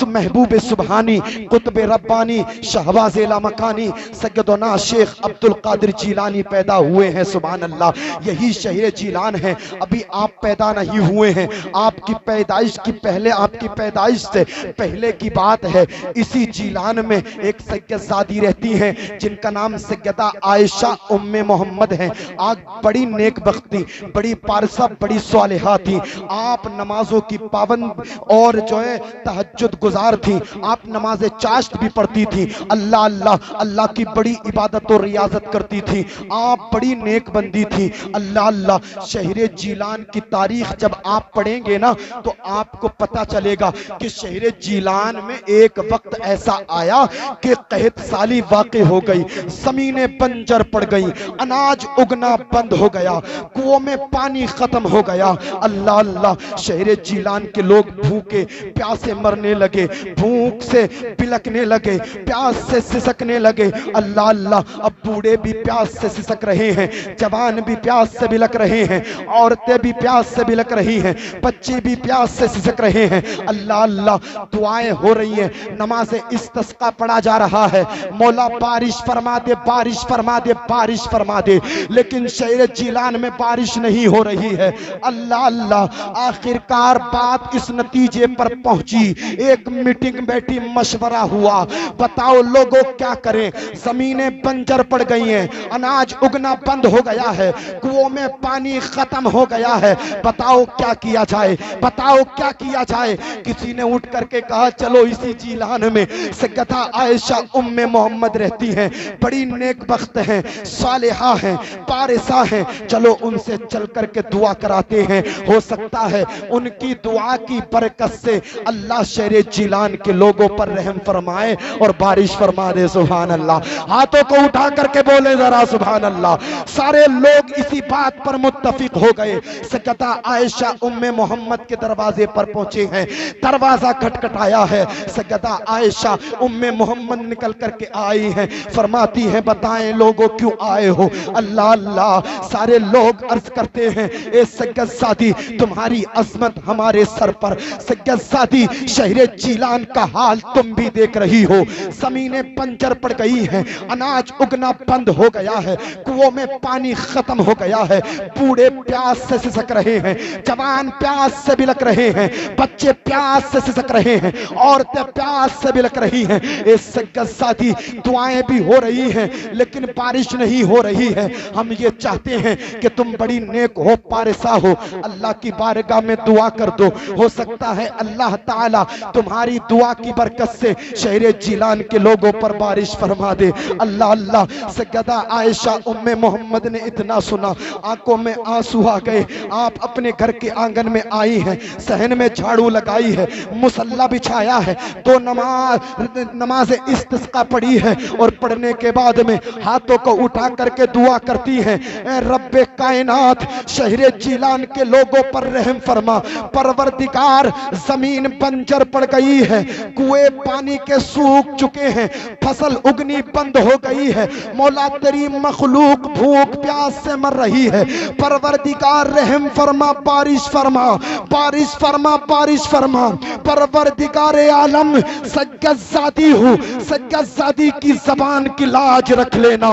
महबूब सुबहानी, कुतुब रब्बानी, शहबाज लामकानी, सैयदना शेख अब्दुल कादिर जीलानी पैदा हुए हैं। सुभान अल्लाह, यही शहर जीलान है। अभी आप पैदा नहीं हुए हैं, आपकी पैदाइश की पहले, आपकी पैदाइश से पहले की बात है। इसी जीलान में एक सैयदजादी रहती हैं जिनका नाम सैयदा आयशा उम्मे मोहम्मद है। आप बड़ी नेक बख्ती, बड़ी पारसा, बड़ी सालिहा थी। आप नमाजों की पाबंद और जो है तहज्जुद गुजार थी। आप नमाज चाश्त भी पढ़ती थी। अल्लाह अल्लाह, अल्लाह की बड़ी इबादत और रियाजत करती थी। आप बड़ी नेक बंदी थी। अल्लाह अल्लाह, शहर जीलान की तारीख जब आप पढ़ेंगे ना तो आपको पता चलेगा कि शहर जीलान में एक वक्त ऐसा आया आया कि कहत साली वाक़ई हो गई, जमीनें बंजर पड़ गई, अनाज उगना बंद हो गया, कुओं में पानी खत्म हो गया। अल्लाह अल्लाह, शहर जीलान के लोग भूखे प्यासे मरने लगे, भूख से बिलकने लगे, प्यास से सिसकने लगे। अल्लाह अल्लाह, अब बूढ़े भी प्यास से सिसक रहे हैं, जवान भी प्यास से बिलक रहे हैं, औरतें भी प्यास से बिलक रही हैं, बच्चे भी प्यास से सिसक रहे हैं। अल्लाह अल्लाह, दुआएं हो रही हैं, नमाज इस्तिस्का पढ़ा जा रहा है, मौला बारिश फरमा दे, बारिश फरमा दे, बारिश फरमा दे, लेकिन शहर जीलान में बारिश नहीं हो रही है। अल्लाह अल्लाह, आखिरकार बात इस नतीजे पर पहुंची, एक मीटिंग बैठी, मशवरा हुआ, बताओ लोगों क्या करें, जमीनें बंजर पड़ गई हैं, अनाज उगना बंद हो गया है, कुओं में पानी खत्म हो गया है, बताओ क्या किया जाए, बताओ क्या किया जाए। किसी ने उठ करके कहा चलो इसी जीलान में सैयदा आयशा उम्मे मोहम्मद रहती हैं, बड़ी नेकबख्त हैं, सालिहा हैं, पारिसा हैं, चलो उनसे चल करके दुआ कराते हैं, हो सकता है उनकी दुआ की बरकत से अल्लाह शहर जीलान के लोगों पर रहम फरमाए और बारिश फरमा दे। सुभान अल्लाह, हाथों को उठा करके बोले जरा सुभान अल्लाह। सारे लोग इसी बात पर मुत्तफिक हो गए। सैयदा आयशा उम्मे मोहम्मद के दरवाजे पर पहुंचे हैं, दरवाजा खटखटाया है, सैयदा आयशा उम्मे मोहम्मद निकल करके आई हैं, फरमाती हैं बताएं लोगों क्यों आए हो। अल्लाह अल्लाह, सारे लोग अर्ज करते हैं ए सैयदजादी, तुम्हारी अजमत हमारे सर पर, सैयदजादी शहर जीलान का हाल तुम भी देख रही हो, जमीनें बंजर पड़ गई हैं, अनाज उगना बंद हो गया है, कुओं में पानी खत्म हो गया है, बूढ़े प्यास से सिसक रहे हैं, जवान प्यास से बिलक रहे हैं, बच्चे प्यास से सिसक रहे हैं, औरतें प्यास से बिलक रही हैं। ए सैयदजादी, दुआएं भी हो रही हैं लेकिन बारिश नहीं हो रही है। हम ये चाहते हैं कि तुम बड़ी नेक हो, पारिसा हो, अल्लाह की बारगाह में दुआ कर दो, हो सकता है अल्लाह ताला तुम्हारी दुआ की बरकत से शहर जीलान के लोगों पर बारिश फरमा दे। अल्लाह अल्लाह, सैयदा आयशा उम्मे मोहम्मद ने इतना सुना, आंखों में आंसू आ गए। आप अपने घर के आंगन में आई हैं, सहन में झाड़ू लगाई है, मुसल्ला बिछाया है, तो नमाज इस्तिस्का पढ़ी है और पढ़ने के बाद में हाथों को उठा करके दुआ करती हैं, रब्बे कायनात शहर जीलान के लोगों पर रहम फरमा, परवरदिगार जमीन बंजर पड़ गई है, कुएं पानी के सूख चुके हैं, फसल उगनी बंद हो गई है, मौला तेरी मखलूक भूख प्यास से मर रही है, परवरदिगार रहम फरमा, बारिश फरमा, बारिश फरमा, बारिश फरमा। परवरदिगार आलम, सैयदजादी हूँ, सैयदजादी की जबान की लाज रख लेना।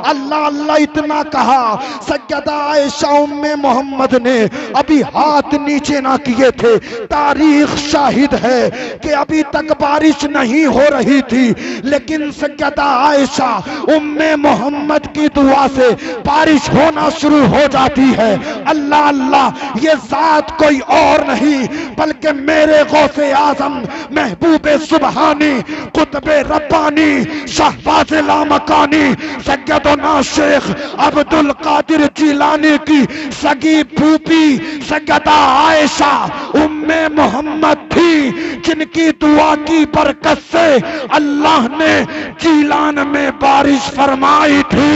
अल्लाह अल्लाह इतना कहा, सैयदा आयशा उम्मे मोहम्मद ने अभी हाथ नीचे ना किए थे, तारीख शाहिद है कि अभी तक बारिश नहीं हो रही थी, लेकिन सैयदा आयशा उम्मे मोहम्मद की दुआ से बारिश होना शुरू हो जाती है। अल्लाह अल्लाह, ये जात कोई और नहीं बल्कि मेरे गौसे आजम महबूबे सुबहानी, कुतबे रब्बानी, शहबाज़े लामकानी, सैयदना शेख अब्दुल कादिर जीलानी की सगी फूफी सैयदा आयशा उम्मे मोहम्मद थी, जिनकी दुआ की बरकत से अल्लाह ने जीलान में बारिश फरमाई थी।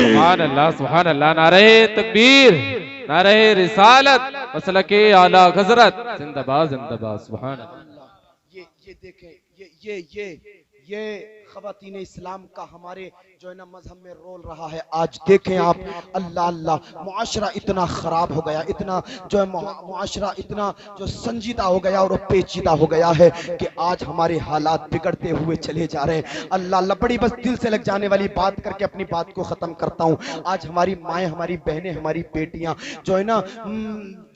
सुभान अल्लाह, सुभान अल्लाह, नारे तकबीर, नारे रिसालत, मसलके आला हज़रत, जिंदाबाद जिंदाबाद, सुभान अल्लाह। ये देखें, ये ख़वातीन इस्लाम का हमारे जो है ना मजहब में रोल रहा है। आज देखें आप, अल्लाह अल्लाह, मुआशरा इतना ख़राब हो गया, इतना जो है मुआशरा इतना जो संजीदा हो गया और पेचीदा हो गया है कि आज हमारे हालात बिगड़ते हुए चले जा रहे हैं। अल्लाह अल्लाह, बड़ी बस दिल से लग जाने वाली बात करके अपनी बात को ख़त्म करता हूँ। आज हमारी माएँ, हमारी बहनें, हमारी बेटियाँ जो है ना,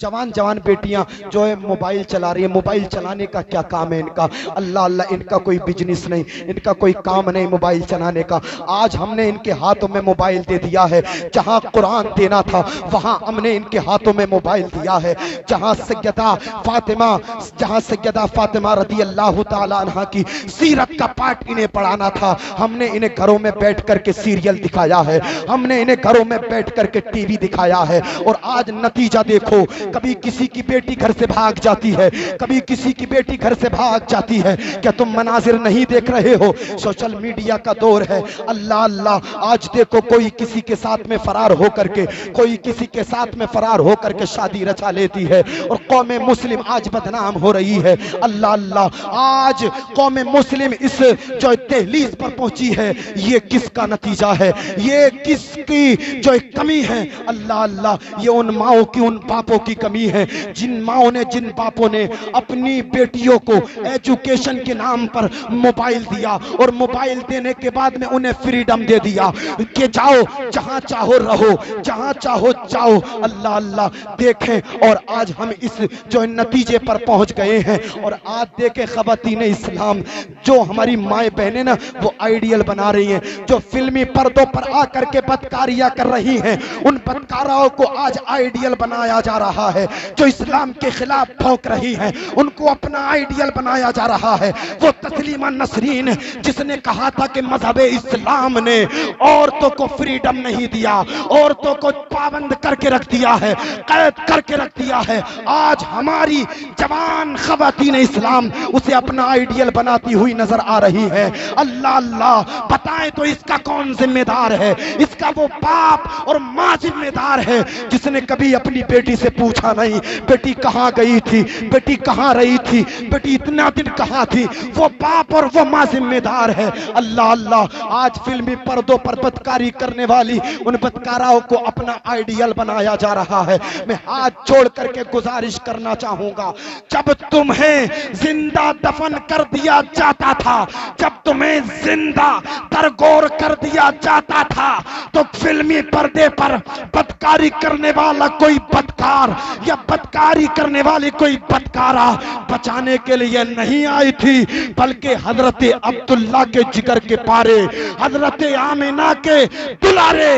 जवान जवान बेटियाँ जो है मोबाइल चला रही है। मोबाइल चलाने का क्या काम है इनका? अल्लाह अल्लाह, इनका कोई बिजनेस नहीं, इनका कोई काम नहीं मोबाइल चलाने का। आज हमने इनके हाथों में मोबाइल दे दिया है। जहां कुरान देना था वहां हमने इनके हाथों में मोबाइल दिया है। जहां सैयदा फातिमा रदी अल्लाह ताला अन्हा की सीरत का पाठ इन्हें पढ़ाना था, हमने इन्हें घरों में बैठ करके सीरियल दिखाया है, हमने इन्हें घरों में बैठ करके टीवी दिखाया है। और आज नतीजा देखो, कभी किसी की बेटी घर से भाग जाती है, कभी किसी की बेटी घर से भाग जाती है। क्या तुम मनाजिर नहीं देख रहे हो? सोशल मीडिया का दौर है। अल्लाह अल्लाह, आज देखो कोई किसी के साथ में फरार होकर के, कोई किसी के साथ में फरार होकर के शादी रचा लेती है और कौमे मुस्लिम आज बदनाम हो रही है। अल्लाह अल्लाह, आज कौमे मुस्लिम इस जो तहलीज पर पहुंची है, ये किसका नतीजा है? ये किसकी जो एक कमी है? अल्लाह अल्लाह, ये उन माओ की, उन बापों की कमी है, जिन माओ ने, जिन बापों ने अपनी बेटियों को एजुकेशन के नाम पर मोबाइल दिया और मोबाइल देने के बाद में उन्हें फ्रीडम दे दिया कि जाओ जहां चाहो रहो, जहां चाहो जाओ। अल्लाह अल्लाह, देखें और आज हम इस जो नतीजे पर पहुंच गए हैं। और आज देखें ख़वातीन इस्लाम, जो हमारी माए बहनें ना वो आइडियल बना रही हैं, जो फिल्मी पर्दों पर आकर के बदकारियां कर रही हैं, उन बदकाराओं को आज आइडियल बनाया जा रहा है। जो इस्लाम के खिलाफ भौंक रही हैं उनको अपना आइडियल बनाया जा रहा है। वो तस्लीमा नसरीन जिसने कहा था कि मजहब इस्लाम ने औरतों को फ्रीडम नहीं दिया, औरतों को पाबंद करके रख दिया है, कैद करके रख दिया है, आज हमारी जवान ख़वातीन इस्लाम उसे अपना आइडियल बनाती हुई नजर आ रही है। अल्लाह अल्लाह, बताएं तो इसका कौन जिम्मेदार है? इसका वो बाप और माँ जिम्मेदार है जिसने कभी अपनी बेटी से पूछा नहीं, बेटी कहाँ गई थी, बेटी कहाँ रही थी, बेटी इतना दिन कहाँ थी। वो बाप और वो माँ जिम्मेदार है। अल्लाह अल्लाह, आज फिल्मी पर्दों पर बदकारी करने वाली उन बदकाराओं को अपना आइडियल बनाया जा रहा है। मैं हाथ जोड़ करके गुजारिश करना चाहूंगा, जब तुम्हें जिंदा दफन कर दिया जाता था, जब तुम्हें जिंदा दरगोर कर दिया जाता था, तो फिल्मी पर्दे पर बदकारी करने वाला कोई बदकार या बदकारी करने वाली कोई बदकारा बचाने के लिए नहीं आई थी, बल्कि हजरत अब्दुल्ला के जिगर के पारे, हजरत आमिना के दुलारे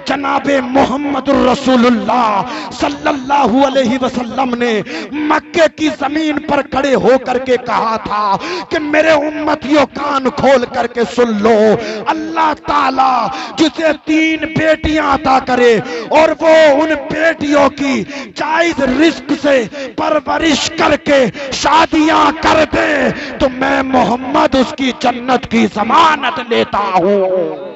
जनाबे मोहम्मदुर रसूलुल्लाह सल्लल्लाहु अलैहि वसल्लम ने मक्के की जमीन पर खड़े होकर के कहा था कि मेरे उम्मतियों कान खोल करके सुन लो, अल्लाह ताला जिसे 3 बेटियां अता करे और वो उन बेटियों की जायज रिस्क से परवरिश करके शादियां कर दे, तो मैं मोहम्मद उसकी जन्नत की जमानत लेता हूं,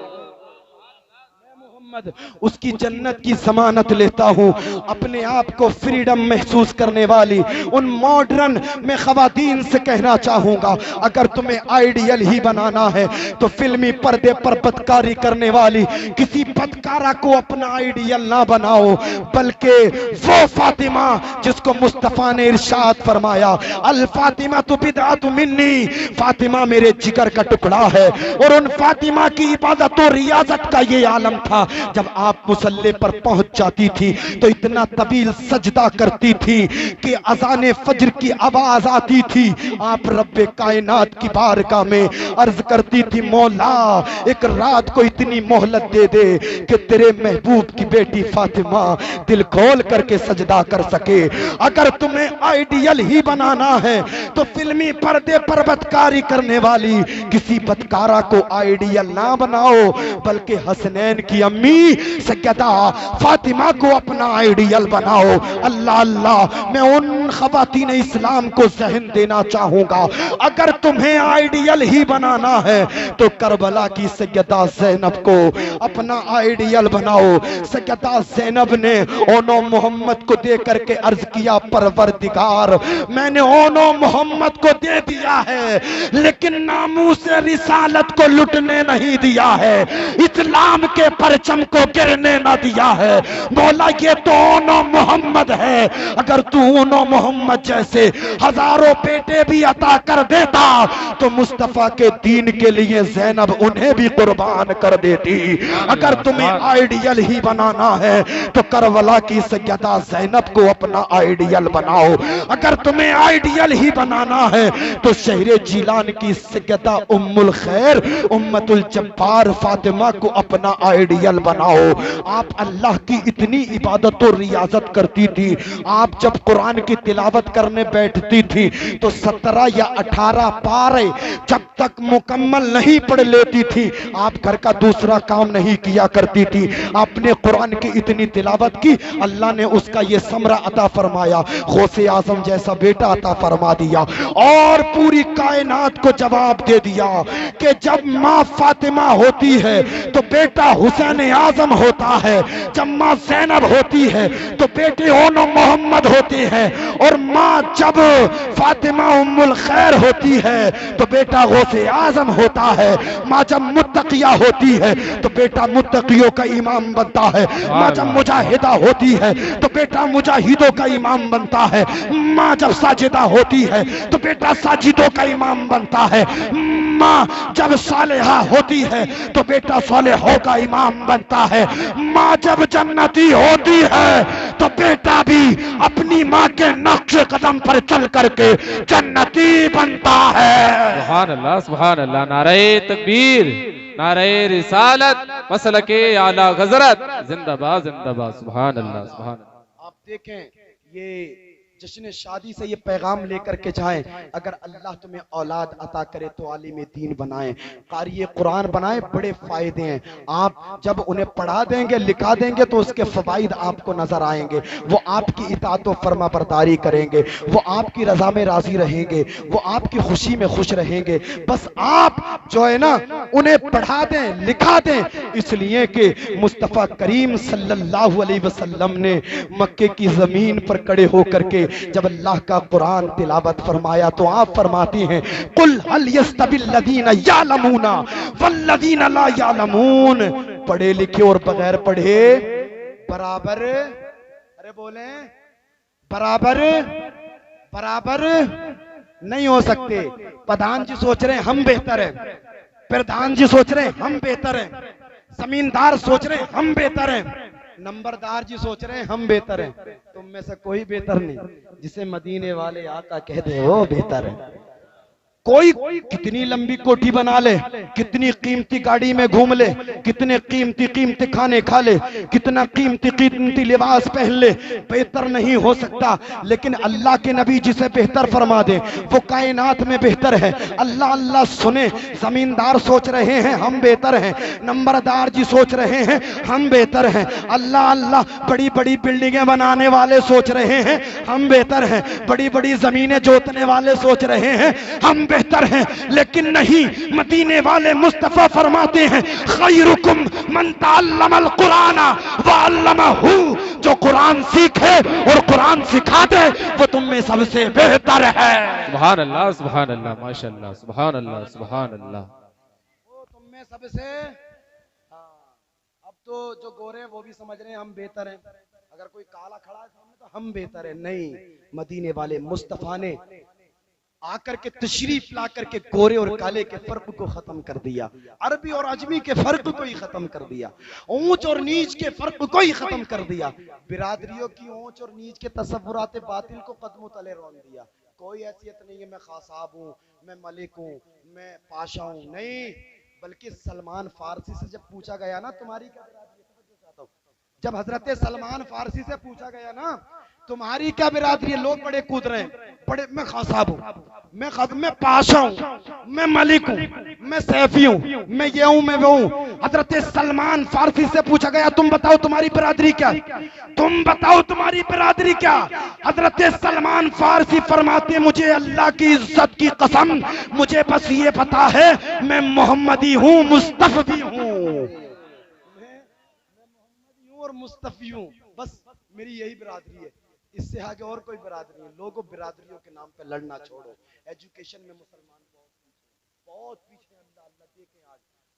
उसकी जन्नत की जमानत लेता हूं। अपने आप को फ्रीडम महसूस करने वाली उन मॉडर्न में खवातीन से कहना चाहूंगा, अगर तुम्हें आइडियल ही बनाना है तो फिल्मी पर्दे पर बदकारी करने वाली किसी बदकारा को अपना आइडियल ना बनाओ, बल्कि वो फातिमा जिसको मुस्तफा ने इरशाद फरमाया, अल फातिमा तु बिदअतु मिन्नी, फातिमा मेरे जिगर का टुकड़ा है। और उन फातिमा की इबादत और रियाजत का ये आलम था, जब आप मुसल्ले पर पहुंच जाती थी तो इतना तवील सजदा करती थी कि अज़ान फज्र की आवाज आती थी, आप रब्बे कायनात की बारगाह में अर्ज करती थी, मौला एक रात को इतनी मोहलत दे दे कि तेरे महबूब की बेटी फातिमा दिल खोल करके सजदा कर सके। अगर तुम्हें आइडियल ही बनाना है तो फिल्मी पर्दे पर बदकारी करने वाली किसी बदकारा को आइडियल ना बनाओ, बल्कि हसनैन की अम्मी सैयदा फातिमा को अपना आइडियल बनाओ। अल्लाह अल्लाह, मैं उन खवातीन इस्लाम को जहन देना चाहूंगा, अगर तुम्हें आइडियल ही बनाना है तो करबला की सैयदा ज़ैनब को अपना आइडियल बनाओ। सैयदा ज़ैनब ने ओनो मोहम्मद को दे करके अर्ज किया, परवरदिगार मैंने ओनो मोहम्मद को दे दिया है लेकिन नामूस रिसालत को लुटने नहीं दिया है, इस्लाम के परचम को गिरने ना दिया है। मौला ये तो ओनो मोहम्मद है, अगर तू ओनो मोहम्मद जैसे हजारों बेटे भी अता कर देता तो मुस्तफा के दीन के लिए ज़ैनब उन्हें भी कुर्बान कर देती। अगर तुम्हें आइडियल ही बनाना है तो करबला की सैयदा ज़ैनब को अपना आइडियल बनाओ। अगर तुम्हें आइडियल ही बनाना है तो शहरे जिलान की सैयदा उम्मुल खैर उम्मतुल जब्बार फातिमा को अपना आइडियल बनाओ। आप अल्लाह की इतनी इबादत और रियाजत करती थी, आप जब कुरान की तिलावत करने बैठती थी तो 17 या 18 पारे जब तक मुकम्मल नहीं पढ़ लेती थी आप घर का दूसरा काम नहीं किया करती थी। आपने कुरान की इतनी तिलावत की, अल्लाह ने उसका ये समरा अता फरमाया, गौसे आजम जैसा बेटा अता फरमा दिया और पूरी कायनात को जवाब दे दिया कि जब माँ फातिमा होती है तो बेटा हुसैन आजम होता है, जब माँ ज़ैनब होती है तो बेटे ओनो मोहम्मद होते हैं, और माँ जब फातिमा उम्मुल खैर होती है तो बेटा गौसे आजम होता है। माँ जब मुत्तकिया होती है तो बेटा मुत्तकियों का इमाम बनता है। माँ जब मुजाहिदा होती है तो बेटा मुजाहिदों का इमाम बनता है। माँ जब साजिदा होती है तो बेटा साजिदों का इमाम बनता है। माँ जब सालेहा होती है तो बेटा सालेहों का इमाम बनता है। माँ जब जन्नती होती है तो बेटा भी अपनी माँ के नक्शे कदम पर चल करके जन्नती बनता है। सुभान अल्लाह, नारे तकबीर, नारे रिसालत, मसलके आला गजरत, जिंदाबाद जिंदाबाद, सुभान अल्लाह सुभान अल्लाह। आप देखें ये जश्न शादी से ये पैगाम लेकर के जाएं, अगर अल्लाह तुम्हें औलाद अता करे तो आलिम दीन बनाएं, कारी कुरान बनाएं, बड़े फायदे हैं। आप जब उन्हें पढ़ा देंगे लिखा देंगे तो उसके फवाइद आपको नजर आएंगे। वो आपकी इताअत व फर्मा बरदारी करेंगे, वो आपकी रजा में राजी रहेंगे, वो आपकी खुशी में खुश रहेंगे। बस आप जो है ना उन्हें पढ़ा दें लिखा दें, इसलिए कि मुस्तफ़ा करीम सल्लल्लाहु अलैहि वसल्लम ने मक्के की जमीन पर खड़े होकर के जब अल्लाह का कुरान तिलावत फरमाया तो आप फरमाती हैं, कुल हल यस्तविल लदीना यालमूना वल्लदीना ला यालमून। पढ़े लिखे और बगैर पढ़े बराबर, अरे बोले बराबर बराबर नहीं हो सकते। प्रधान जी सोच रहे हैं हम बेहतर हैं, प्रधान जी सोच रहे हैं हम बेहतर हैं, जमींदार सोच रहे हैं हम बेहतर हैं, नंबरदार जी सोच रहे हैं हम बेहतर हैं। तुम में से कोई बेहतर नहीं, जिसे मदीने वाले आका कह दे वो बेहतर है। कोई कितनी लंबी कोठी बना ले, कितनी कीमती गाड़ी में घूम ले, कितने कीमती कीमती खाने खा ले, कितना कीमती कीमती लिबास पहन ले, बेहतर नहीं हो सकता। लेकिन अल्लाह के नबी जिसे बेहतर फरमा दे वो कायनात में बेहतर है। अल्लाह अल्लाह सुने, जमींदार सोच रहे हैं हम बेहतर हैं, नंबरदार जी सोच रहे हैं हम बेहतर हैं, अल्लाह अल्लाह बड़ी बड़ी बिल्डिंगें बनाने वाले सोच रहे हैं हम बेहतर हैं, बड़ी बड़ी जमीनें जोतने वाले सोच रहे हैं हम बेहतर हैं। लेकिन नहीं, मदीने वाले मुस्तफा फरमाते हैं, खैरुकुम मन तअल्लमल कुरान व अल्लमहु, जो कुरान सीखे और कुरान सिखा दे वो तुम में सबसे बेहतर है। सुभान अल्लाह सुभान अल्लाह, माशाअल्लाह, सुभान अल्लाह सुभान अल्लाह। वो तुम में सबसे, अब तो जो गोरे हैं वो भी समझ रहे हैं हम बेहतर हैं, अगर कोई काला खड़ा है सामने तो हम बेहतर है। नहीं, मदीने वाले मुस्तफा ने आकर के तशरीफ ला करके गोरे और काले के फर्क को खत्म कर दिया, अरबी और अजमी के फर्क को ही खत्म कर दिया, ऊंच और नीच के फर्क को ही खत्म कर दिया, बिरादरियों की ऊंच और नीच के तसव्वुरात बातिल को कदमों तले रौन दिया। कोई हैसियत नहीं है मैं खासाब हूँ, मैं मलिक हूँ, मैं पाशा हूँ, नहीं। बल्कि सलमान फारसी से जब पूछा गया ना तुम्हारी क्या बिरादरी है, जब हजरत सलमान फारसी से पूछा गया ना तुम्हारी क्या बिरादरी है, लोग बड़े कूद रहे हैं, बड़े मैं खासाब हूँ, मैं पाशा हूँ, मैं मलिक हूँ, मैं सैफी हूँ, मैं ये हूँ मैं वो हूँ। हजरत सलमान फारसी से पूछा गया तुम बताओ तुम्हारी बिरादरी क्या, तुम बताओ तुम्हारी बिरादरी क्या। हजरत सलमान फारसी फरमाते मुझे अल्लाह की इज्जत की कसम मुझे बस ये पता है मैं मोहम्मदी हूँ मुस्तफी हूँ, और मुस्तफी हूँ, बस मेरी यही बिरादरी है, इससे आगे और कोई बिरादरी नहीं। लोगों बिरादरियों के नाम पे लड़ना छोड़ो। एजुकेशन में मुसलमान बहुत पीछे हैं। अल्लाह अल्लाह देखें,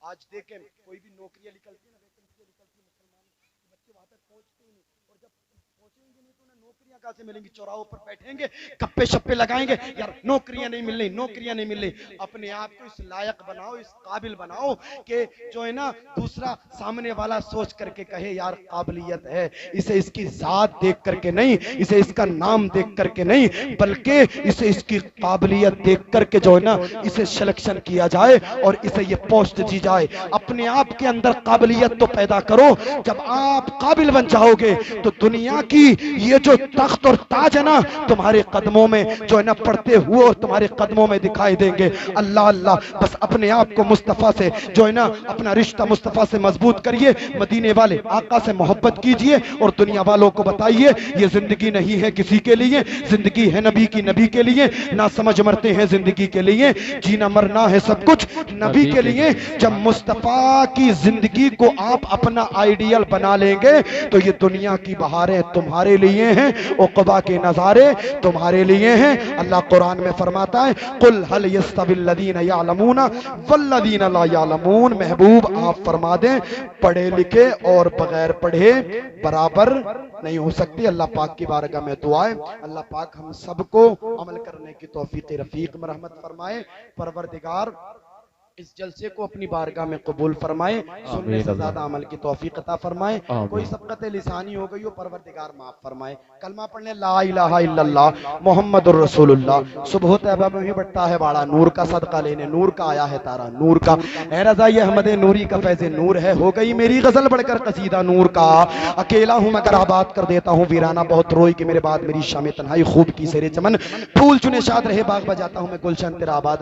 आज देखें कोई भी नौकरियां निकलती है ना, वैकेंसियां निकलती है, मुसलमान के बच्चे वहां तक पहुंचते ही नहीं, और जब पहुंचेंगे नहीं तो उन्हें नौकरी नौकरियां कहाँ से मिलेंगी? चौराहों पर बैठेंगे, गप्पे शप्पे लगाएंगे, यार नौकरियां नहीं मिल रही, नौकरियां नहीं मिल रही। अपने आप को इस लायक बनाओ, इस काबिल बनाओ कि जो है ना दूसरा सामने वाला सोच करके कहे यार काबिलियत है। इसे इसकी जात देख करके नहीं, इसे इसका नाम देख करके नहीं, बल्कि इसे इसकी काबिलियत देख करके जो है ना इसे सिलेक्शन किया जाए और इसे ये पोस्ट दी जाए। अपने आप के अंदर काबिलियत तो पैदा करो। जब आप काबिल बन जाओगे तो दुनिया की ये जो तख्त और ताज है ना तुम्हारे कदमों में जो है ना पड़ते हुए और तुम्हारे कदमों में दिखाई देंगे। अल्लाह अल्लाह, बस अपने आप को मुस्तफ़ा से जो है ना अपना रिश्ता मुस्तफ़ा से मजबूत करिए, मदीने वाले आका से मोहब्बत कीजिए और दुनिया वालों को बताइए ये जिंदगी नहीं है किसी के लिए, जिंदगी है नबी की, नबी के लिए। ना समझ मरते हैं जिंदगी के लिए, जीना मरना है सब कुछ नबी के लिए। जब मुस्तफ़ा की जिंदगी को आप अपना आइडियल बना लेंगे तो ये दुनिया की बहारें तुम्हारे लिए हैं, उक़बा के नज़ारे तुम्हारे लिए हैं। अल्लाह कुरान में फरमाता है कुल हल यस्तविल्लज़ीना यअलमूना वल्लज़ीना ला यअलमून। महबूब आप फरमा दें पढ़े लिखे और बगैर पढ़े बराबर नहीं हो सकती। अल्लाह पाक की बारगाह में दुआ है अल्लाह पाक हम सबको अमल करने की तौफीक रफीक में रहमत फरमाए। परवरदिगार इस जलसे को अपनी बारगाह में कबूल फरमाए, सुनने से ज्यादा अमल की तौफीक अता फरमाए। कोई सबकत लिसानी हो गई हो परवरदिगार माफ फरमाए। कलमा पढ़ने ला इलाहा इल्लल्लाह मुहम्मदुर रसूलुल्लाह। सुबह तैयबा में भी बढ़ता है बाड़ा, नूर का सदका लेने नूर का आया है तारा, नूर का ए रज़ा ये अहमद नूरी का फैज़े नूर है। हो गई मेरी गजल बढ़कर कसीदा नूर का, अकेला हूँ मगर आबाद कर देता हूँ वीराना बहुत रोई कि मेरे बाद मेरी शाम तन्हाई खूब की सेरे चमन, फूल चुने शाद रहे बाग बजाता हूँ मैं गुलशन तेरा आबाद।